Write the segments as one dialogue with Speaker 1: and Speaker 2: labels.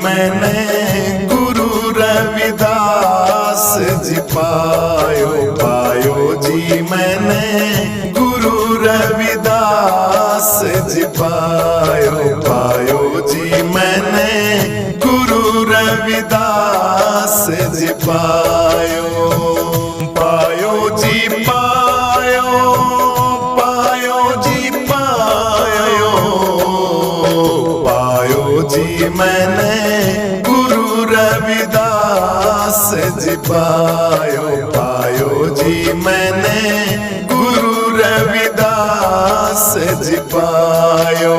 Speaker 1: मैंने गुरु रविदास जी पायो जी मैंने गुरु रविदास जी पायो जी मैंने गुरु रविदास जी पायो जी पायो जी मैंने गुरु रविदास जी पायो जी मैंने गुरु रविदास जी पायो।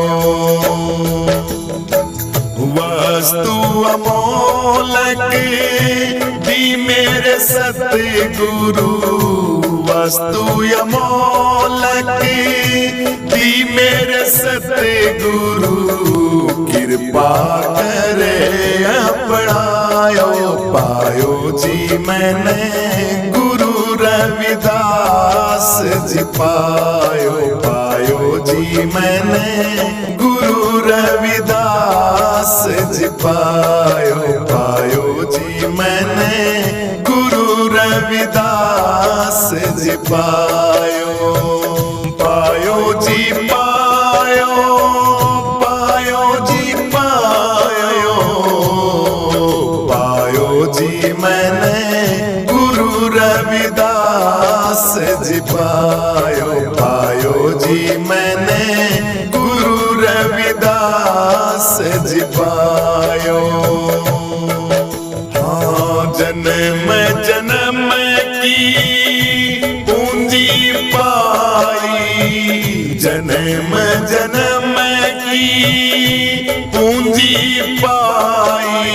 Speaker 1: वस्तु अमोलक दी मेरे सतगुरु, वस्तु अमोलक दी मेरे सतगुरु, कृपा करे अपनायो पायो जी मैंने गुरु रविदास जी पायो जी मैंने गुरु रविदास जी पायो जी मैंने गुरु रविदास जी पायो जी पायो जी मैंने गुरु रविदास जी पायो जी मैंने गुरु रविदास जी पायो। हाँ जन्म जन्म की पूंजी पाई, जन्म जन्म की पूंजी पाई,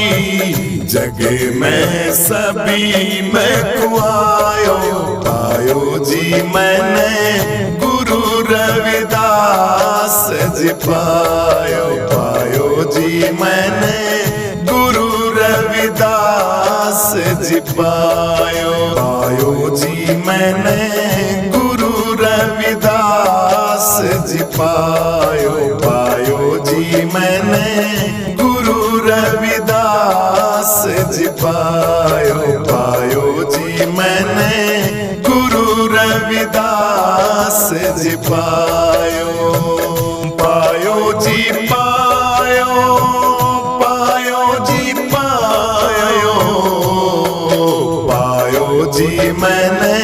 Speaker 1: जग में सभी में खुआयो पायो जी मैंने गुरु रविदास जी पायो जी मैंने गुरु रविदास जी पायो जी मैंने गुरु रविदास जी पायो जी मैंने गुरु रविदास जी पायो जी मैंने गुरु रविदास जी पायो जी पायो जी मैंने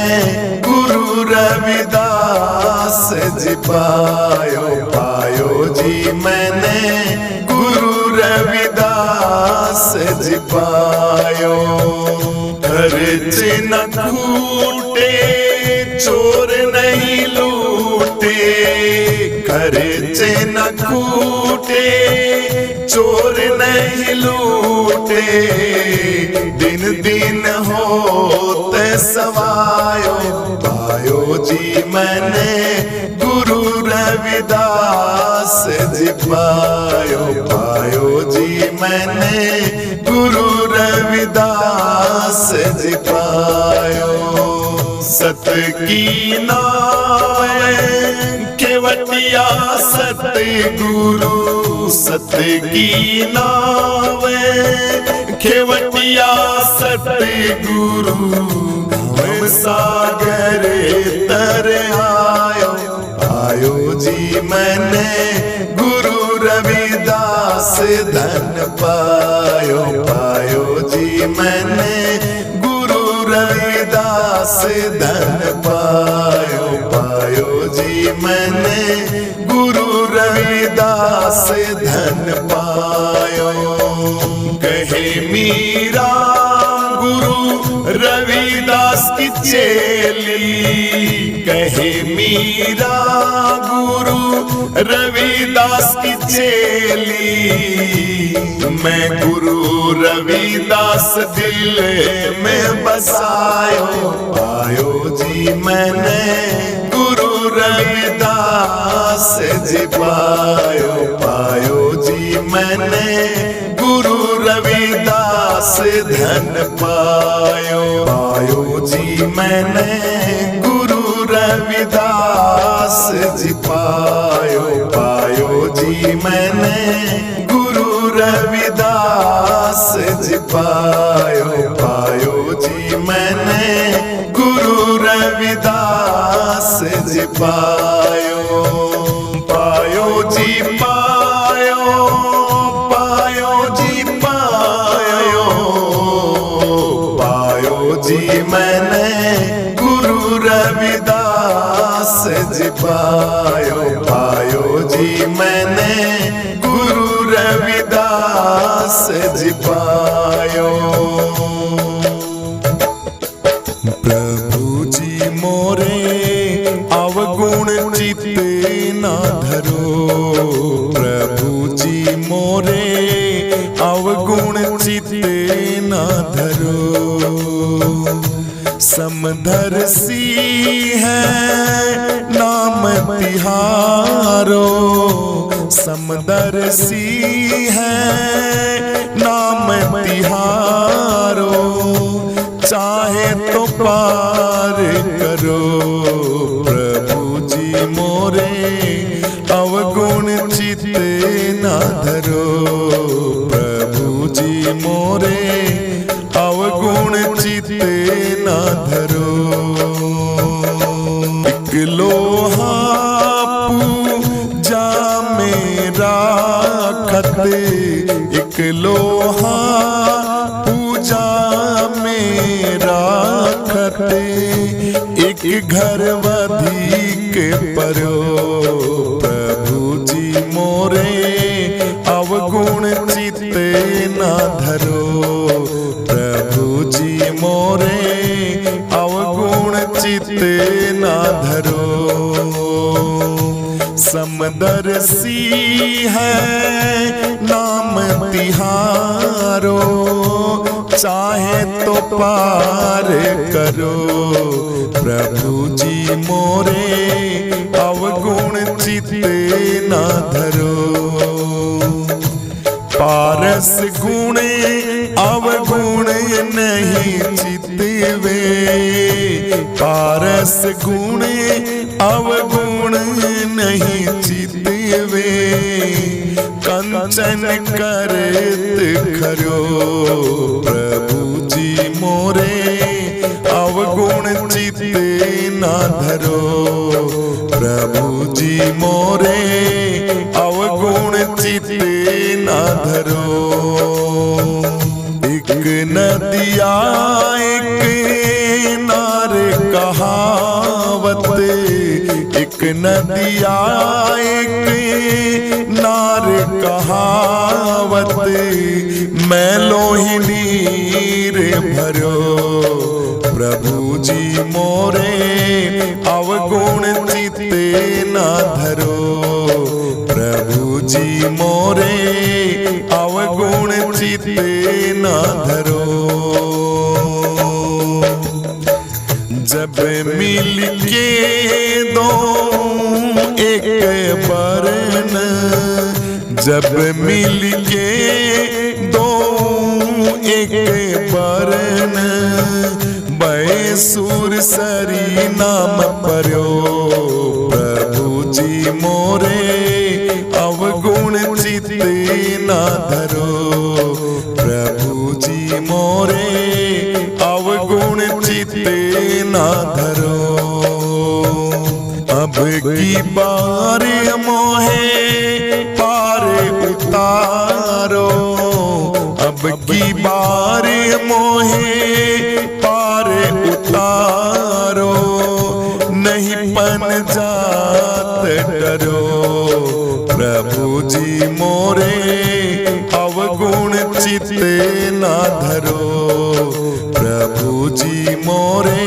Speaker 1: गुरु रविदास जी पायो जी मैंने गुरु रविदास जी पायो। खर्च न खूटे चोर नहीं लूटे, खर्च न खूटे चोर नहीं लूटे, दिन दिन होते सवायो पायो जी मैंने गुरु रविदास जी पायो जी मैंने गुरु रविदास जी पायो। सत की नावे केवटिया सतगुरु, सत की नावे केवटिया सतगुरु, हम सागर तर आयो जी मैंने गुरु रविदास धन पायो जी मैंने गुरु रविदास धन पायो जी मैंने गुरु रविदास धन पायो। कहे मीरा गुरु रविदास की चेली, कहे मीरा गुरु रविदास की चेली, मैं गुरु रविदास दिल में बसायो पायो जी मैंने गुरु रविदास जी पायो जी मैंने गुरु रविदास धन पायो जी मैंने गुरु रविदास जी पायो जी मैंने गुरु रविदास जी पायो जी मैंने गुरु रविदास जी पायो जी पायो जी पायो जी मैंने गुरु रविदास जी पायो जी मैंने गुरु रविदास जी पायो। प्रभु जी मोरे अवगुण चित्ते ना धरो, प्रभु जी मोरे अवगुण चित्ते ना धरो। समदर्शी है नाम तिहारो, समदर्शी है नाम तिहारो। चाहे तो पार करो, प्रभु जी मोरे अवगुण चित्ते ना धरो, प्रभु जी मोरे अवगुण चित्ते ना धरो। एक लोहा पूजा में राखते, एक लोहा पूजा में राखते। एक घर वधिक परो, प्रभु जी मोरे अवगुण चित्ते ना धरो, प्रभु जी मोरे अवगुण चित्ते ना धरो। समदर्शी है नाम तिहारो, चाहे तो पार करो, प्रभु जी मोरे अवगुण चित्ते ना धरो। पारस गुण अवगुण नहीं चितवे, पारस गुण अवगुण नहीं चितवे। कंचन करत खरो, प्रभु जी मोरे अवगुण चित्ते ना धरो, प्रभु जी मोरे अवगुण चित्ते ना धरो। एक नदिया एक नार कहावत, एक नदिया एक नार कहावत। मैं लोही नीर भरो, प्रभु जी मोरे अवगुण चित्ते ना धरो, प्रभु जी मोरे अवगुण चित्ते ना धरो। जब मिल के दो एक बरन, जब मिल के दो एक बरन। बैसूर सरी नाम पर्यो, प्रभु जी मोरे अवगुण चित्ते ना धरो, प्रभु जी मोरे अवगुण चित्ते ना धरो। अब की बार मोहे पार उतारो, अब की बार मोहे पार उतारो। नहीं पन जात डरो, प्रभु जी मोरे अवगुण चित्ते ना धरो, प्रभु जी मोरे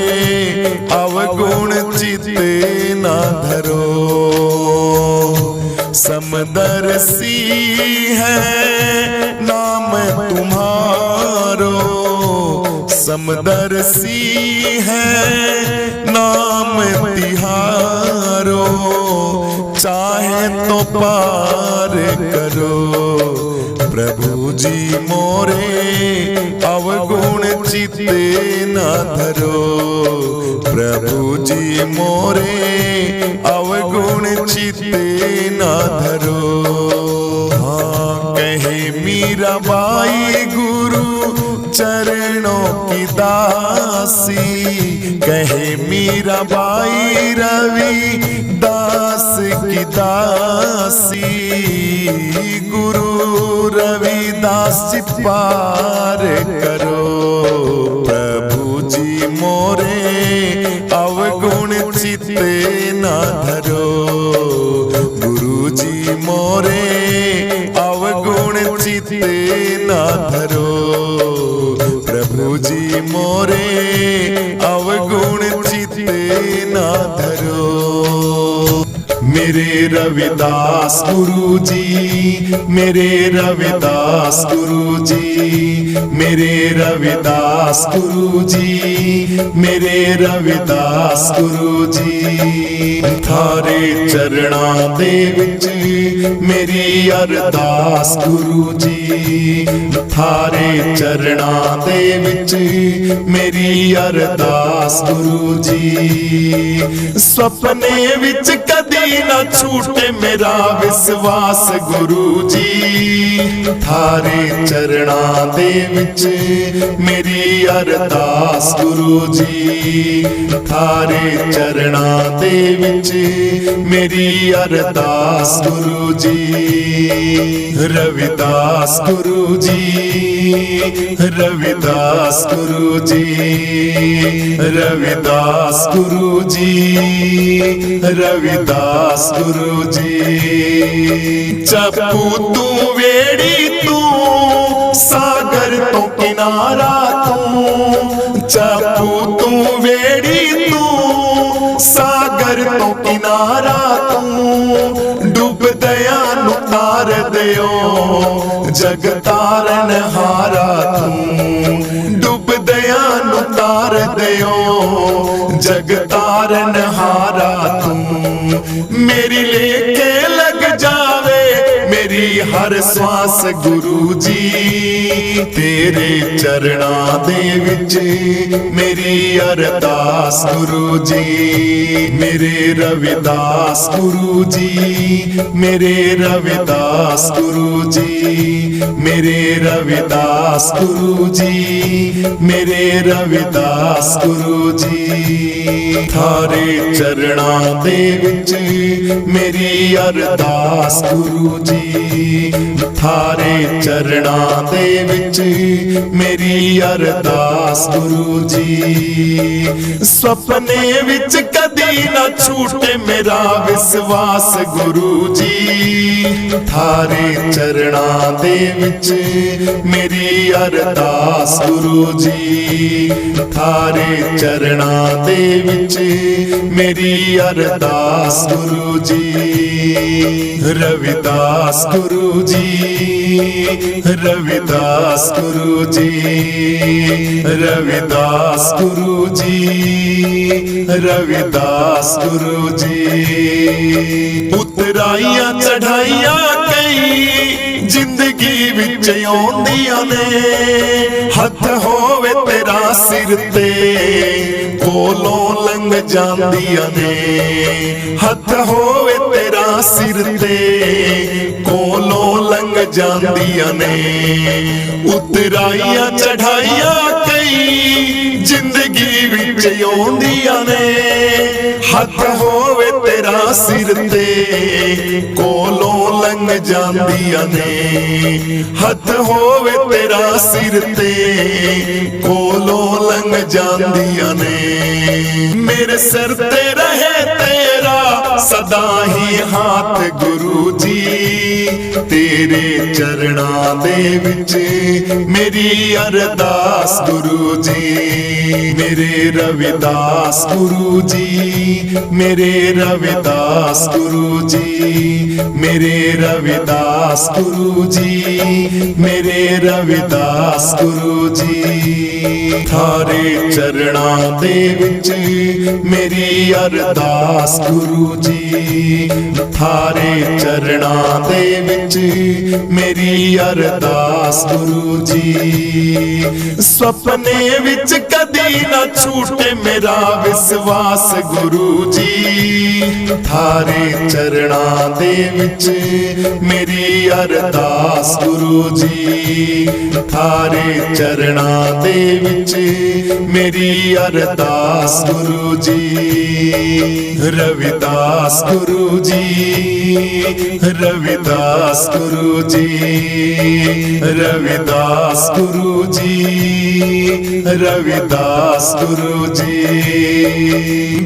Speaker 1: अवगुण चित्ते ना धरो। समदर्शी है नाम तुम्हारो, समदर्शी है नाम तिहारो। चाहे तो पार करो, प्रभु जी मोरे अवगुण चित्ते ना धरो, प्रभु जी मोरे अवगुण चित्ते ना धरो। हाँ कहे मीराबाई गुरु चरणों की दासी, कहे मीराबाई रविदास की दासी। गुरु रविदास जी पार करो, प्रभु जी मोरे अवगुण चित्ते न धरो। गुरु जी मोरे अवगुण चित्ते न धरो, प्रभु जी मोरे अवगुण चित्ते न धरो। मेरे रविदास गुरु जी, मेरे रविदास गुरु जी, मेरे रविदास गुरु जी, मेरे रविदास गुरु जी। थारे चरणा दे विच मेरी अरदास गुरु जी, थारे चरणा दे विच मेरी अरदास गुरु जी। सपने विच कदी न छूटे मेरा विश्वास गुरु जी, थारे चरणा दे विच मेरी अरदास गुरु जी, थारे चरणा दे विच मेरी अरदास गुरु जी। रविदास गुरु जी, रविदास गुरु जी, रविदास गुरु जी, रविदास गुरु जी। चप्पू तू वेड़ी तू सागर तो किनारा तू, चप्पू तू वेड़ी तू सागर तो किनारा तू। डूब दया नु तार दियो जग तारन हारा तू, डूब दया नु तार दियो जग तारन हारा तू। मेरी लेके लग जावे मेरी हर श्वास गुरु जी, तेरे चरणा दे विच मेरी अरदास गुरु जी। मेरे रविदास गुरु जी, मेरे रविदास गुरु जी, मेरे रविदास गुरु जी, मेरे रविदास गुरु जी। थारे चरणा दे विच मेरी अरदास गुरु जी, थारे चरणा दे विच मेरी अरदास गुरु जी। सपने विच कदी न छूटे मेरा विश्वास गुरु जी, थारे चरणा दे विच मेरी अरदास गुरु जी, थारे चरणा दे विच मेरी अरदास गुरु जी। रविदास गुरु जी, रविदास गुरु जी, रविदास गुरु जी, रविदास गुरु जी। उतराइयां चढ़ाइयां कई जिंदगी विच आउंदियां ने, हथ होवे तेरा सिर ते कोलों लंघ जांदियां ने, हथ होवे तेरा सिर ते कोलों लंघ जांदियां ने। उतराइयां चढ़ाइयां कई जिंदगी विच आउंदियां ने, हथ होवे तेरा सिर ते कोलों लंघ जांदियां ने, हथ होवे तेरा सिर ते कोलों लंघ जांदियां ने। मेरे सिर ते रहे तेरा सदा ही हाथ गुरु जी, तेरे चरणा दे विच मेरी अरदास गुरु जी। मेरे रविदास गुरु जी, मेरे रविदास गुरु जी, मेरे रविदास गुरु जी, मेरे रविदास गुरु जी। थारे चरणा दे विच मेरी अरदास गुरु जी, थारे चरणा दे विच मेरी अरदास गुरु जी। सपने विच कदी कदी ना छूटे मेरा विश्वास गुरु जी। थारे चरणा दे विच मेरी अरदास गुरु जी। थारे चरणा दे विच मेरी अरदास गुरु जी। रविदास गुरु जी, रविदास गुरु जी, रविदास गुरु जी, रविदास गुरु जी।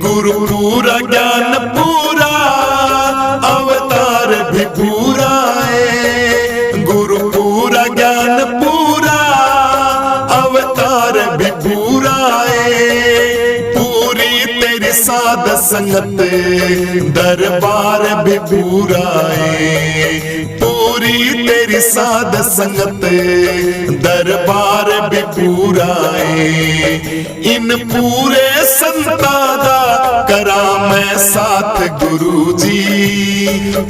Speaker 1: गुरु पूरा ज्ञान पूरा अवतार भी पूरा है। गुरु पूरा ज्ञान पूरा अवतार भी पूरा है। पूरी तेरी साध संगत दरबार भी पूरा है। पूरी तेरी साध संगत दरबार भी पूरा है। इन पूरे संता दा करा मैं साथ गुरु जी।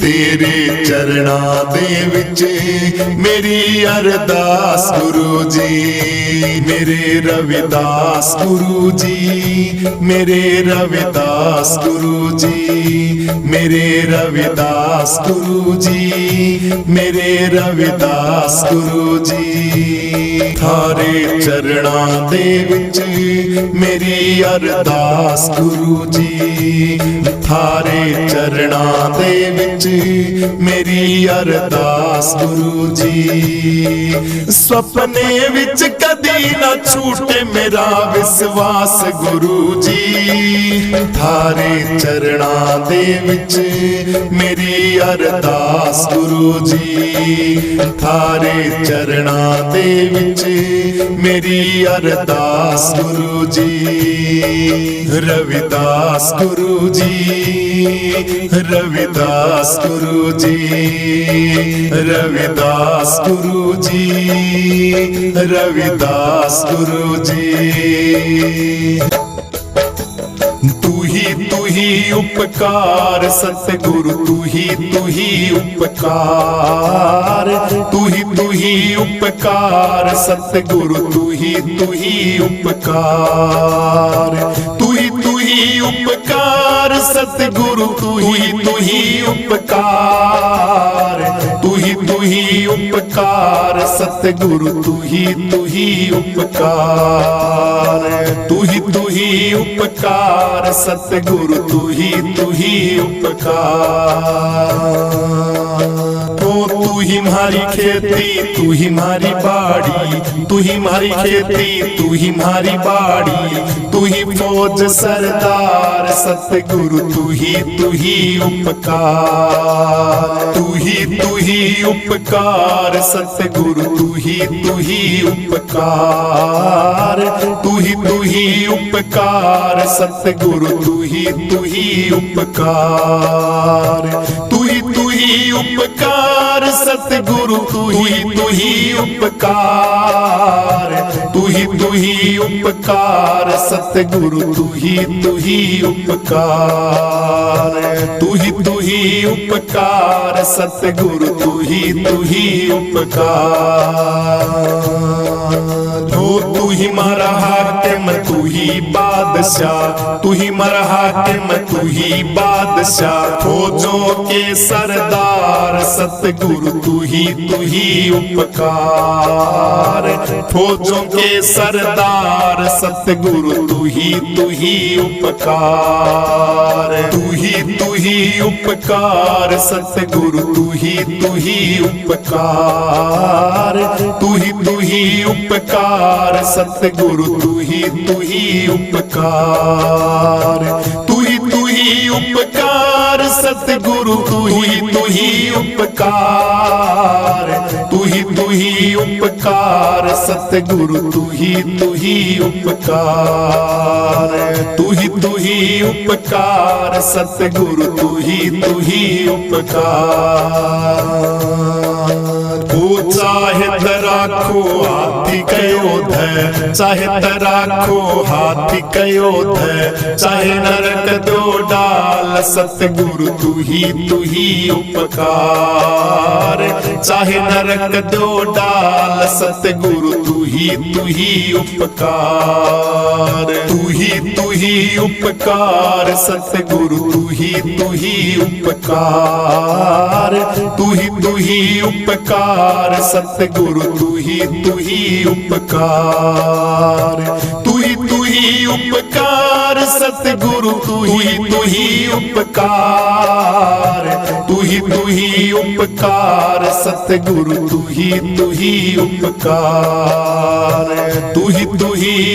Speaker 1: तेरे चरणा दे विच मेरी अरदास गुरु जी। मेरे रविदास गुरु जी, मेरे रविदास गुरु जी, मेरे रविदास गुरु जी, मेरे रविदास गुरु जी। थारे चरणा दे विच मेरी अरदास गुरु जी। थारे चरणा दे विच मेरी अरदास गुरु जी। सपने विच कदी ना छूटे मेरा विश्वास गुरु जी। थारे चरणा दे विच मेरी अरदास गुरु जी। थारे चरणा दे विच मेरी अरदास गुरु जी। रविदास गुरु जी, रविदास गुरु जी, रविदास गुरु जी, रविदास गुरु जी। तू ही उपकार सतगुरु, तू ही उपकार। तू ही उपकार सतगुरु, तू ही उपकार। तू ही उपकार सतगुरु, तू ही उपकार। तू ही उपकार सतगुरु, तू ही उपकार। तू ही उपकार सतगुरु, तू ही उपकार। तू ही मारी खेती, तू ही मारी बाड़ी। तू ही मारी खेती, तू ही मारी बाड़ी। तू ही फौज सरदार सतगुरु, तू ही उपकार। तू ही उपकार सतगुरु, तू ही उपकार। तू ही उपकार सतगुरु, तू ही उपकार। तू ही उपकार सतगुरु, तू ही उपकार। तू ही उपकार सतगुरु, तू ही उपकार। तू ही उपकार सतगुरु, तू ही उपकार। तू ही मारा हाकिम, तू ही बादशाह। तू ही मारा हाकिम, तू ही बादशाह। फौजों के सरदार सतगुरु, तू ही उपकार। फौजों के सरदार सतगुरु, तू ही उपकार। तू ही उपकार सतगुरु, तू ही उपकार। तू ही उपकार सतगुरु, तू ही उपकार। तू ही उपकार सतगुरु, तू ही उपकार। तू ही उपकार सतगुरु, तू ही उपकार। तू ही उपकार सतगुरु, तू ही उपकार। ओ चाहे राखो हाथी कयो ध, चाहे राखो हाथी कयो ध, चाहे नरक दो डाल सतगुरु तू ही उपकार, चाहे नरक दो डाल सतगुरु तू ही उपकार, तू ही उपकार सतगुरु तू ही उपकार, तू ही उपकार सतगुरु तू ही उपकार, तू ही उपकार सतगुरु तू ही उपकार, तू ही उपकार सतगुरु तू ही उपकार, तू ही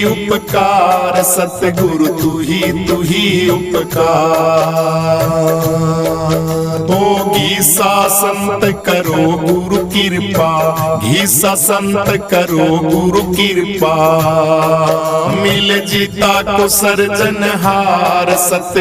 Speaker 1: उपकार सतगुरु तू ही उपकार। तो घीसा संत करो गुरु कृपा, घीसा संत करो गुरु कृपा, मिल जीता को सर्जनहार सत